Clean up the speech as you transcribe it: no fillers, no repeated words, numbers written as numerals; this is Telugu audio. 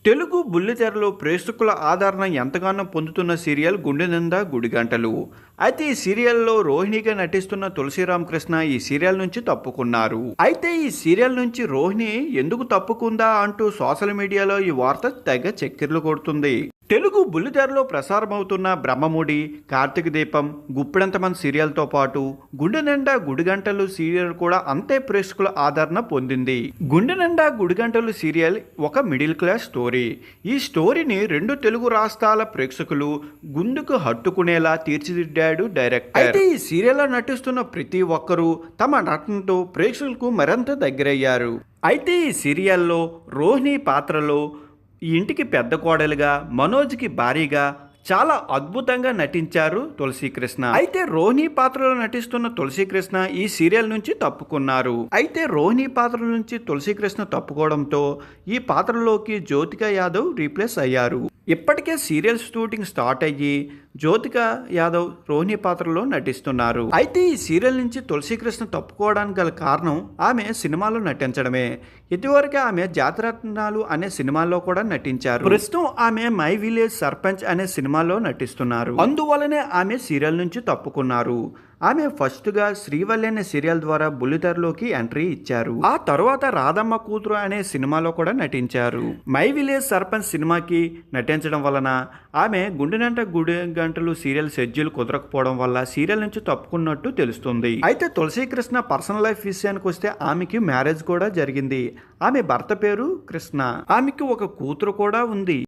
తెలుగు బుల్లితెరలో ప్రేక్షకుల ఆదరణ ఎంతగానో పొందుతున్న సీరియల్ గుండె నిండా గుడిగంటలు. అయితే ఈ సీరియల్లో రోహిణిగా నటిస్తున్న తులసి రామకృష్ణ ఈ సీరియల్ నుంచి తప్పుకున్నారు. అయితే ఈ సీరియల్ నుంచి రోహిణి ఎందుకు తప్పుకుందా అంటూ సోషల్ మీడియాలో ఈ వార్త తెగ చక్కెర్లు కొడుతుంది. తెలుగు బుల్లితెరలో ప్రసారమవుతున్న బ్రహ్మముడి, కార్తీక దీపం, గుప్పెడంతమంది సీరియల్తో పాటు గుండె నిండా గుడిగంటలు సీరియల్ కూడా అంతే ప్రేక్షకుల ఆదరణ పొందింది. గుండె నిండా గుడిగంటలు సీరియల్ ఒక మిడిల్ క్లాస్ స్టోరీ. ఈ స్టోరీని రెండు తెలుగు రాష్ట్రాల ప్రేక్షకులు గుండెకు హత్తుకునేలా తీర్చిదిద్దాడు డైరెక్టర్. అయితే ఈ సీరియల్లో నటిస్తున్న ప్రతి ఒక్కరూ తమ నటనతో ప్రేక్షకులకు మరింత దగ్గరయ్యారు. అయితే ఈ సీరియల్లో రోహిణి పాత్రలో ఈ ఇంటికి పెద్ద కోడలుగా, మనోజ్కి భారీగా చాలా అద్భుతంగా నటించారు తులసీకృష్ణ. అయితే రోహిణి పాత్రలో నటిస్తున్న తులసీకృష్ణ ఈ సీరియల్ నుంచి తప్పుకున్నారు. అయితే రోహిణి పాత్ర నుంచి తులసీకృష్ణ తప్పుకోవడంతో ఈ పాత్రలోకి జ్యోతిక యాదవ్ రీప్లేస్ అయ్యారు. ఇప్పటికే సీరియల్ షూటింగ్ స్టార్ట్ అయ్యి జ్యోతిక యాదవ్ రోహిణి పాత్రలో నటిస్తున్నారు. అయితే ఈ సీరియల్ నుంచి తులసీకృష్ణ తప్పుకోవడానికి గల కారణం ఆమె సినిమాలో నటించడమే. ఇదివరకే ఆమె జాతిరత్నాలు అనే సినిమాలో కూడా నటించారు. ప్రస్తుతం ఆమె మై విలేజ్ సర్పంచ్ అనే సినిమాలో నటిస్తున్నారు. అందువల్లనే ఆమె సీరియల్ నుంచి తప్పుకున్నారు. ఆమె ఫస్ట్గా శ్రీవల్లి అనే సీరియల్ ద్వారా బుల్లితెరలోకి ఎంట్రీ ఇచ్చారు. ఆ తర్వాత రాధమ్మ కూతురు అనే సినిమాలో కూడా నటించారు. మై విలేజ్ సర్పంచ్ సినిమాకి నటించడం వలన ఆమె గుండెనంట గుడి గంటలు సీరియల్ షెడ్యూల్ కుదరకపోవడం వల్ల సీరియల్ నుంచి తప్పుకున్నట్టు తెలుస్తుంది. అయితే తులసీకృష్ణ పర్సనల్ లైఫ్ విషయానికి వస్తే ఆమెకి మ్యారేజ్ కూడా జరిగింది. ఆమె భర్త పేరు కృష్ణ. ఆమెకి ఒక కూతురు కూడా ఉంది.